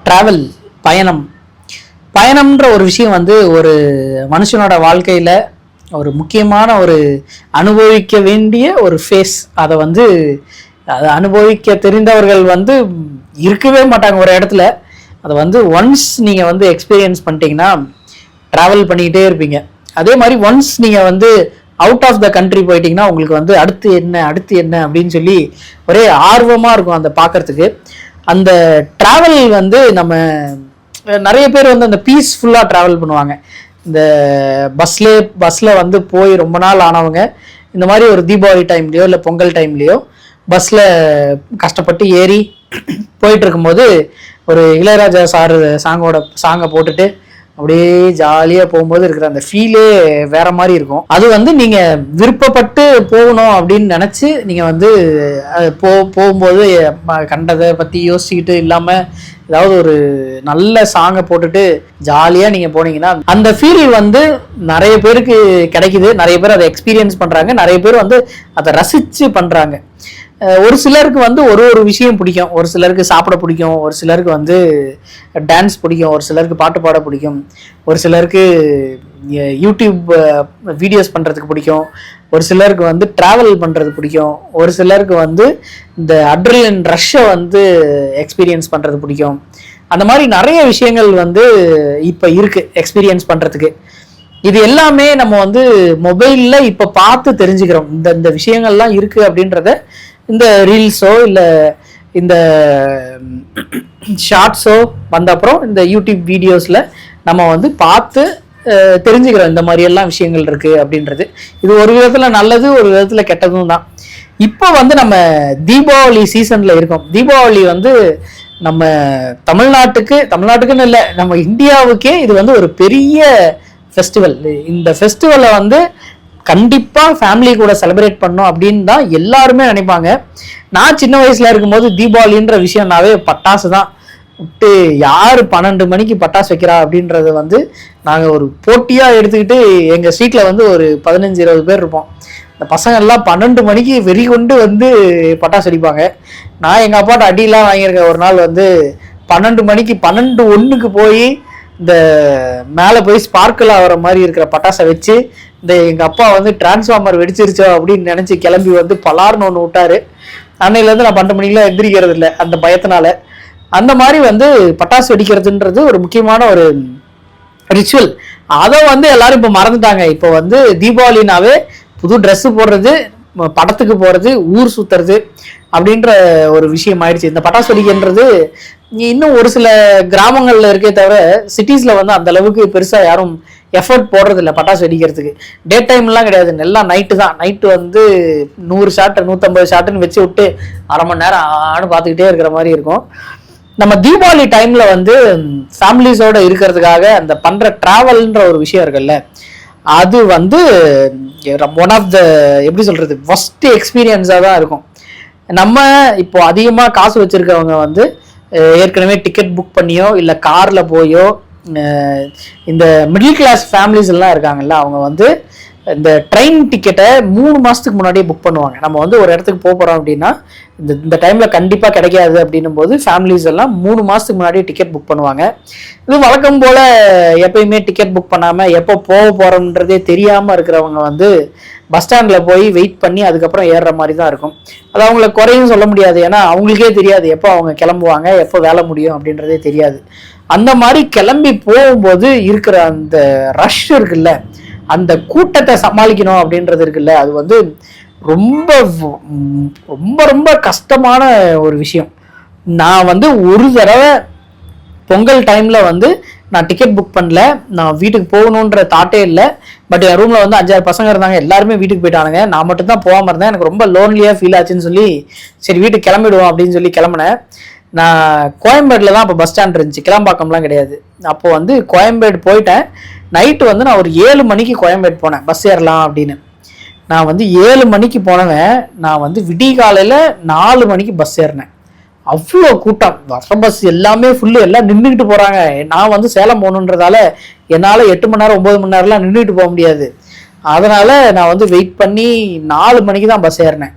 Travel பயணம்ன்ற ஒரு விஷயம் வந்து ஒரு மனுஷனோட வாழ்க்கையில ஒரு முக்கியமான ஒரு அனுபவிக்க வேண்டிய ஒரு ஃபேஸ். அதை வந்து அதை அனுபவிக்க தெரிந்தவர்கள் வந்து இருக்கவே மாட்டாங்க ஒரு இடத்துல. அதை வந்து ஒன்ஸ் நீங்க வந்து எக்ஸ்பீரியன்ஸ் பண்ணிட்டீங்கன்னா டிராவல் பண்ணிக்கிட்டே இருப்பீங்க. அதே மாதிரி ஒன்ஸ் நீங்க வந்து அவுட் ஆஃப் த கண்ட்ரி போயிட்டீங்கன்னா உங்களுக்கு வந்து அடுத்து என்ன அப்படின்னு சொல்லி ஒரே ஆர்வமா இருக்கும் அந்த பார்க்கறதுக்கு. அந்த டிராவல் வந்து நம்ம நிறைய பேர் வந்து அந்த பீஸ்ஃபுல்லா டிராவல் பண்ணுவாங்க. இந்த பஸ்ல வந்து போய் ரொம்ப நாள் ஆனவங்க இந்த மாதிரி ஒரு தீபாவளி டைம்லயோ இல்லை பொங்கல் டைம்லயோ பஸ்ல கஷ்டப்பட்டு ஏறி போயிட்டு இருக்கும்போது ஒரு இளையராஜா சாங்கை போட்டுட்டு அப்படியே ஜாலியா போகும்போது இருக்கிற அந்த ஃபீலே வேற மாதிரி இருக்கும். அது வந்து நீங்க விருப்பப்பட்டு போகணும் அப்படின்னு நினைச்சு நீங்க வந்து போகும்போது கண்டதை பத்தி யோசிச்சுக்கிட்டு இல்லாம ஏதாவது ஒரு நல்ல சாங்கை போட்டுட்டு ஜாலியா நீங்க போனீங்கன்னா அந்த ஃபீல் வந்து நிறைய பேருக்கு கிடைக்குது. நிறைய பேர் அதை எக்ஸ்பீரியன்ஸ் பண்றாங்க, நிறைய பேர் வந்து அதை ரசிச்சு பண்றாங்க. ஒரு சிலருக்கு வந்து ஒரு விஷயம் பிடிக்கும், ஒரு சிலருக்கு சாப்பிட பிடிக்கும், ஒரு சிலருக்கு வந்து டான்ஸ் பிடிக்கும், ஒரு சிலருக்கு பாட்டு பாட பிடிக்கும், ஒரு சிலருக்கு யூடியூப் வீடியோஸ் பண்ணுறதுக்கு பிடிக்கும், ஒரு சிலருக்கு வந்து ட்ராவல் பண்ணுறது பிடிக்கும், ஒரு சிலருக்கு வந்து இந்த அட்ரினலின் ரஷ்ஷை வந்து எக்ஸ்பீரியன்ஸ் பண்ணுறது பிடிக்கும். அந்த மாதிரி நிறைய விஷயங்கள் வந்து இப்போ இருக்குது எக்ஸ்பீரியன்ஸ் பண்ணுறதுக்கு. இது எல்லாமே நம்ம வந்து மொபைலில் இப்போ பார்த்து தெரிஞ்சுக்கிறோம். இந்த விஷயங்கள்லாம் இருக்குது அப்படின்றத இந்த ரீல்ஸோ இல்லை இந்த ஷார்ட்ஸோ வந்த அப்புறம் இந்த யூடியூப் வீடியோஸில் நம்ம வந்து பார்த்து தெரிஞ்சுக்கிறோம் இந்த மாதிரி எல்லாம் விஷயங்கள் இருக்குது அப்படின்றது. இது ஒரு விதத்தில் நல்லது, ஒரு விதத்தில் கெட்டதும் தான். இப்போ வந்து நம்ம தீபாவளி சீசனில் இருக்கோம். தீபாவளி வந்து நம்ம தமிழ்நாட்டுக்குன்னு இல்லை, நம்ம இந்தியாவுக்கே இது வந்து ஒரு பெரிய ஃபெஸ்டிவல். இந்த ஃபெஸ்டிவலை வந்து கண்டிப்பா ஃபேமிலி கூட செலிப்ரேட் பண்ணோம் அப்படின்னு தான் எல்லாருமே நினைப்பாங்க. நான் சின்ன வயசுல இருக்கும்போது தீபாவளின்ற விஷயம்னாவே பட்டாசு தான். விட்டு யாரு 12 மணிக்கு பட்டாசு வைக்கிறா அப்படின்றத வந்து நாங்க ஒரு போட்டியா எடுத்துக்கிட்டு எங்க ஸ்ட்ரீட்ல வந்து ஒரு 15-20 பேர் இருப்போம். இந்த பசங்க எல்லாம் 12 மணிக்கு வெறி கொண்டு வந்து பட்டாசு அடிப்பாங்க. நான் எங்க அப்பாட்ட அடியெல்லாம் வாங்கியிருக்கேன். ஒரு நாள் வந்து 12 மணிக்கு 12:01 போய் இந்த மேலே போய் ஸ்பார்க்கிள் ஆகிற மாதிரி இருக்கிற பட்டாசை வச்சு இந்த எங்கள் அப்பா வந்து டிரான்ஸ்ஃபார்மர் வெடிச்சிருச்சோ அப்படின்னு நினச்சி கிளம்பி வந்து பலார்னு ஒன்று விட்டாரு. அன்னையிலேருந்து நான் 12 மணிக்கெலாம் எந்திரிக்கிறது இல்லை அந்த பயத்தினால. அந்த மாதிரி வந்து பட்டாசு வெடிக்கிறதுன்றது ஒரு முக்கியமான ஒரு ரிச்சுவல். அதை வந்து எல்லாரும் இப்போ மறந்துட்டாங்க. இப்போ வந்து தீபாவளினாவே புது ட்ரெஸ்ஸு போடுறது, படத்துக்கு போகிறது, ஊர் சுற்றுறது அப்படின்ற ஒரு விஷயம் ஆயிடுச்சு. இந்த பட்டாசு வெடிக்கின்றது இன்னும் ஒரு சில கிராமங்கள்ல இருக்கே தவிர சிட்டிஸ்ல வந்து அந்த அளவுக்கு பெருசா யாரும் எஃபர்ட் போடுறது இல்லை பட்டாசு வெடிக்கிறதுக்கு. டே டைம்லாம் கிடையாது, எல்லாம் நைட்டு தான். நைட்டு வந்து 100 ஷாட் 150 ஷாட்டுன்னு வச்சு விட்டு அரை மணி நேரம் பார்த்துக்கிட்டே இருக்கிற மாதிரி இருக்கும். நம்ம தீபாவளி டைம்ல வந்து ஃபேமிலிஸோட இருக்கிறதுக்காக அந்த பண்ற டிராவல்ன்ற ஒரு விஷயம் இருக்குல்ல, அது வந்து ஒன் ஆஃப் த எப்படி சொல்றது ஃபர்ஸ்ட் எக்ஸ்பீரியன்ஸாக தான் இருக்கும். நம்ம இப்போ அதிகமாக காசு வச்சிருக்கவங்க வந்து ஏற்கனவே டிக்கெட் புக் பண்ணியோ இல்லை கார்ல போயோ, இந்த மிடில் கிளாஸ் ஃபேமிலிஸ் எல்லாம் இருக்காங்கல்ல, அவங்க வந்து இந்த ட்ரெயின் டிக்கெட்டை 3 மாசத்துக்கு முன்னாடியே புக் பண்ணுவாங்க. நம்ம வந்து ஒரு இடத்துக்கு போகிறோம் அப்படின்னா இந்த டைம்ல கண்டிப்பா கிடைக்காது அப்படின்னும் போது ஃபேமிலிஸ் எல்லாம் 3 மாசத்துக்கு முன்னாடியே டிக்கெட் புக் பண்ணுவாங்க. இது வழக்கம் போல எப்பயுமே டிக்கெட் புக் பண்ணாம எப்போ போறோம்ன்றதே தெரியாம இருக்கிறவங்க வந்து பஸ் ஸ்டாண்ட்ல போய் வெயிட் பண்ணி அதுக்கப்புறம் ஏறுற மாதிரி தான் இருக்கும். அது அவங்கள குறையும் சொல்ல முடியாது, ஏன்னா அவங்களுக்கே தெரியாது எப்போ அவங்க கிளம்புவாங்க, எப்போ வேலை முடியும் அப்படின்றதே தெரியாது. அந்த மாதிரி கிளம்பி போகும்போது இருக்கிற அந்த ரஷ் இருக்குல்ல, அந்த கூட்டத்தை சமாளிக்கணும் அப்படின்றது இருக்குல்ல, அது வந்து ரொம்ப ரொம்ப ரொம்ப கஷ்டமான ஒரு விஷயம். நான் வந்து ஒரு தடவை பொங்கல் டைம்ல வந்து நான் டிக்கெட் புக் பண்ணல, நான் வீட்டுக்கு போகணுன்ற தாட்டே இல்லை. பட் என் ரூம்ல வந்து 5-6 பசங்க இருந்தாங்க, எல்லாருமே வீட்டுக்கு போயிட்டானுங்க. நான் மட்டும் தான் போகாம இருந்தேன். எனக்கு ரொம்ப லோன்லியா ஃபீல் ஆச்சுன்னு சொல்லி சரி வீட்டுக்கு கிளம்பிடுவோம் அப்படின்னு சொல்லி கிளம்பினேன். நான் கோயம்பேடுல தான் அப்போ பஸ் ஸ்டாண்ட் இருந்துச்சு, கிளம்பாக்கம்லாம் கிடையாது. அப்போ வந்து கோயம்பேடு போயிட்டேன். நைட்டு வந்து நான் ஒரு 7 மணிக்கு கோயம்பேடு போனேன் பஸ் ஏறலாம் அப்படின்னு. நான் வந்து 7 மணிக்கு போனவன் நான் வந்து விடிய காலையில 4 மணிக்கு பஸ் ஏறினேன். அவ்வளோ கூட்டம், வர பஸ் எல்லாமே ஃபுல்லு, எல்லாம் நின்றுக்கிட்டு போறாங்க. நான் வந்து சேலம் போகணுன்றதால என்னால் 8 மணி நேரம் 9 மணி நேரம்லாம் நின்றுட்டு போக முடியாது. அதனால நான் வந்து வெயிட் பண்ணி 4 மணிக்கு தான் பஸ் ஏறினேன்.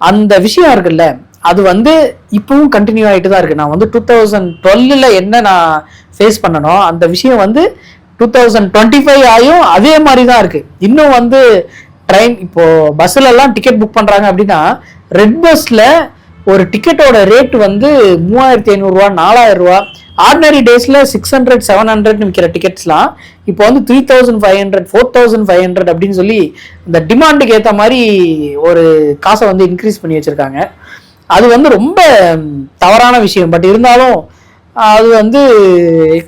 அந்த விஷயம் இருக்குல்ல, அது வந்து இப்பவும் கண்டினியூ ஆகிட்டு தான் இருக்குது. நான் வந்து 2012 என்ன நான் ஃபேஸ் பண்ணனோ அந்த விஷயம் வந்து 2025 ஆயும் அதே மாதிரி தான் இருக்குது. இன்னும் வந்து ட்ரெயின் இப்போ பஸ்ஸில் எல்லாம் டிக்கெட் புக் பண்ணுறாங்க அப்படின்னா ரெட் பஸ்ஸில் ஒரு டிக்கெட்டோட ரேட் வந்து 3500 ரூபா 4000 ரூபா. ஆர்டினரி டேஸில் 600 700 விற்கிற டிக்கெட்ஸ்லாம் இப்போ வந்து 3500 4500 அப்படின்னு சொல்லி இந்த டிமாண்டுக்கு ஏற்ற மாதிரி ஒரு காசை வந்து இன்க்ரீஸ் பண்ணி வச்சுருக்காங்க. அது வந்து ரொம்ப தவறான விஷயம். பட் இருந்தாலும் அது வந்து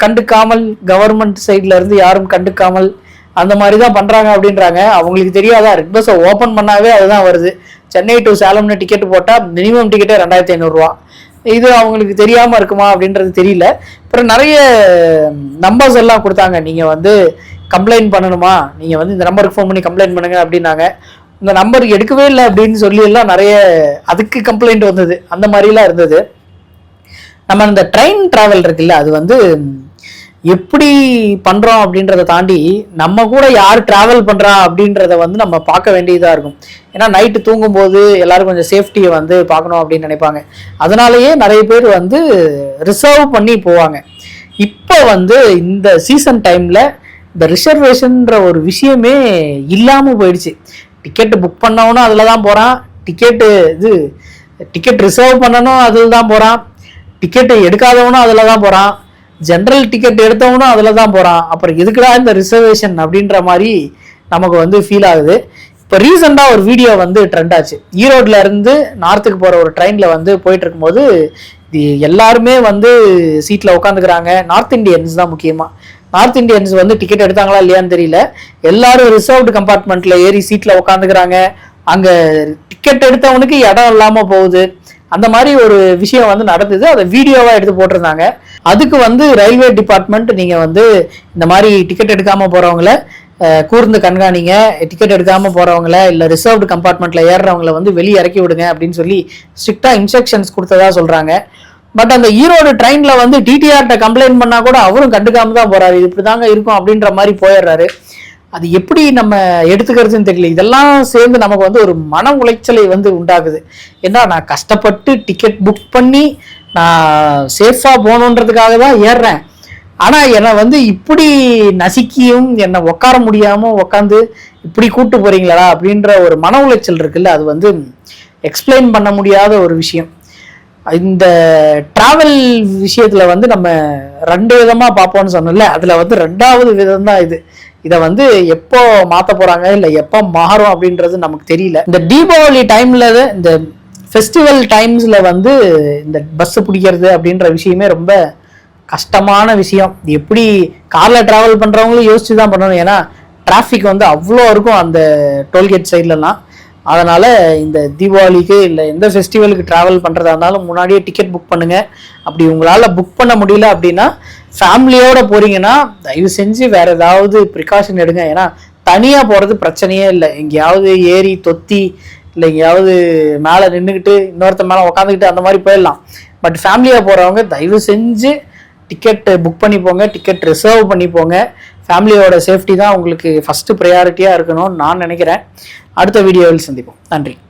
கண்டுக்காமல் கவர்மெண்ட் சைட்ல இருந்து யாரும் கண்டுக்காமல் அந்த மாதிரி தான் பண்ணுறாங்க அப்படின்றாங்க. அவங்களுக்கு தெரியாதா, ரெட் பஸ்ஸை ஓப்பன் பண்ணாவே அதுதான் வருது. சென்னை டு சேலம்னு டிக்கெட் போட்டால் மினிமம் டிக்கெட்டே 2500 ரூபா. இது அவங்களுக்கு தெரியாமல் இருக்குமா அப்படின்றது தெரியல. அப்புறம் நிறைய நம்பர்ஸ் எல்லாம் கொடுத்தாங்க. நீங்கள் வந்து கம்ப்ளைண்ட் பண்ணணுமா, நீங்கள் வந்து இந்த நம்பருக்கு ஃபோன் பண்ணி கம்ப்ளைண்ட் பண்ணுங்க அப்படின்னாங்க. இந்த நம்பருக்கு எடுக்கவே இல்லை அப்படின்னு சொல்லி எல்லாம் நிறைய அதுக்கு கம்ப்ளைண்ட் வந்தது. அந்த மாதிரிலாம் இருந்தது. நம்ம இந்த ட்ரெயின் டிராவல் இருக்குல்ல, அது வந்து எப்படி பண்ணுறோம் அப்படின்றத தாண்டி நம்ம கூட யார் ட்ராவல் பண்ணுறா அப்படின்றத வந்து நம்ம பார்க்க வேண்டியதாக இருக்கும். ஏன்னா நைட்டு தூங்கும்போது எல்லாரும் கொஞ்சம் சேஃப்டியை வந்து பார்க்கணும் அப்படின்னு நினைப்பாங்க. அதனாலேயே நிறைய பேர் வந்து ரிசர்வ் பண்ணி போவாங்க. இப்போ வந்து இந்த சீசன் டைமில் இந்த ரிசர்வேஷன்ற ஒரு விஷயமே இல்லாமல் போயிடுச்சு. டிக்கெட்டு புக் பண்ணவனும் அதில் தான் போகிறான், டிக்கெட் ரிசர்வ் பண்ணணும் அதில் தான் போகிறான், டிக்கெட்டு எடுக்காதவனும் அதில் தான் போகிறான், ஜென்ரல் டிக்கெட் எடுத்தவனும் அதில் தான் போகிறான். அப்புறம் எதுக்குடா இந்த ரிசர்வேஷன் அப்படின்ற மாதிரி நமக்கு வந்து ஃபீல் ஆகுது. இப்போ ரீசெண்டாக ஒரு வீடியோ வந்து ட்ரெண்ட் ஆச்சு. ஈரோட்ல இருந்து நார்த்துக்கு போகிற ஒரு ட்ரெயினில் வந்து போயிட்டு இருக்கும்போது எல்லாருமே வந்து சீட்டில் உட்காந்துக்கிறாங்க. நார்த் இண்டியன்ஸ் தான் முக்கியமாக. நார்த் இண்டியன்ஸ் வந்து டிக்கெட் எடுத்தாங்களா இல்லையான்னு தெரியல. எல்லாரும் ரிசர்வ்டு கம்பார்ட்மெண்ட்டில் ஏறி சீட்டில் உட்காந்துக்கிறாங்க. அங்கே டிக்கெட் எடுத்தவனுக்கு இடம் இல்லாமல் போகுது. அந்த மாதிரி ஒரு விஷயம் வந்து நடந்தது. அதை வீடியோவாக எடுத்து போட்டிருந்தாங்க. அதுக்கு வந்து ரயில்வே டிபார்ட்மெண்ட் நீங்கள் வந்து இந்த மாதிரி டிக்கெட் எடுக்காமல் போகிறவங்கள கூர்ந்து கண்காணிங்க, டிக்கெட் எடுக்காமல் போகிறவங்கள இல்லை ரிசர்வ்டு கம்பார்ட்மெண்ட்டில் ஏறுறவங்கள வந்து வெளியே இறக்கி விடுங்க அப்படின்னு சொல்லி ஸ்ட்ரிக்டாக இன்ஸ்ட்ரக்ஷன்ஸ் கொடுத்ததா சொல்கிறாங்க. பட் அந்த ஈரோடு ட்ரெயினில் வந்து டிடிஆர்கிட்ட கம்ப்ளைண்ட் பண்ணால் கூட அவரும் கண்டுக்காம தான் போகிறாரு. இது இப்படி தாங்க இருக்கும் அப்படின்ற மாதிரி போயிடுறாரு. அது எப்படி நம்ம எடுத்துக்கிறதுன்னு தெரியல. இதெல்லாம் சேர்ந்து நமக்கு வந்து ஒரு மன உளைச்சலை வந்து உண்டாகுது. ஏன்னா நான் கஷ்டப்பட்டு டிக்கெட் புக் பண்ணி நான் சேஃபாக போகணுன்றதுக்காக தான் ஏறுறேன். ஆனால் என்னை வந்து இப்படி நசுக்கியும் என்னை உட்கார முடியாமல் உட்காந்து இப்படி கூட்டு போகிறீங்களா அப்படின்ற ஒரு மன உளைச்சல் இருக்குல்ல, அது வந்து எக்ஸ்பிளைன் பண்ண முடியாத ஒரு விஷயம். இந்த டிராவல் விஷயத்தில் வந்து நம்ம 2 விதமாக பார்ப்போம்னு சொன்னோம்ல, அதில் வந்து 2வது விதம் தான் இது. இதை வந்து எப்போ மாற்ற போகிறாங்க இல்லை எப்போ மாறும் அப்படின்றது நமக்கு தெரியல. இந்த தீபாவளி டைமில் இந்த ஃபெஸ்டிவல் டைம்ஸில் வந்து இந்த பஸ்ஸு பிடிக்கிறது அப்படின்ற விஷயமே ரொம்ப கஷ்டமான விஷயம். எப்படி காரில் ட்ராவல் பண்ணுறவங்களும் யோசிச்சு தான் பண்ணணும். ஏன்னா டிராஃபிக் வந்து அவ்வளோ இருக்கும் அந்த டோல்கேட் சைட்லலாம். அதனால் இந்த தீபாவளிக்கு இல்லை எந்த ஃபெஸ்டிவலுக்கு ட்ராவல் பண்ணுறதா இருந்தாலும் முன்னாடியே டிக்கெட் புக் பண்ணுங்கள். அப்படி உங்களால் புக் பண்ண முடியல அப்படின்னா ஃபேமிலியோடு போகிறீங்கன்னா தயவு செஞ்சு வேறு ஏதாவது ப்ரிகாஷன் எடுங்க. ஏன்னா தனியாக போகிறது பிரச்சனையே இல்லை. எங்கேயாவது ஏறி தொத்தி இல்லை எங்கேயாவது மேலே நின்றுக்கிட்டு இன்னொருத்த மேலே உட்காந்துக்கிட்டு அந்த மாதிரி போயிடலாம். பட் ஃபேமிலியாக போகிறவங்க தயவு செஞ்சு டிக்கெட் புக் பண்ணி போங்க, டிக்கெட் ரிசர்வ் பண்ணி போங்க. ஃபேமிலியோட சேஃப்டி தான் உங்களுக்கு ஃபஸ்ட்டு ப்ரையாரிட்டியாக இருக்கணும்னு நான் நினைக்கிறேன். அடுத்த வீடியோவில் சந்திப்போம். நன்றி.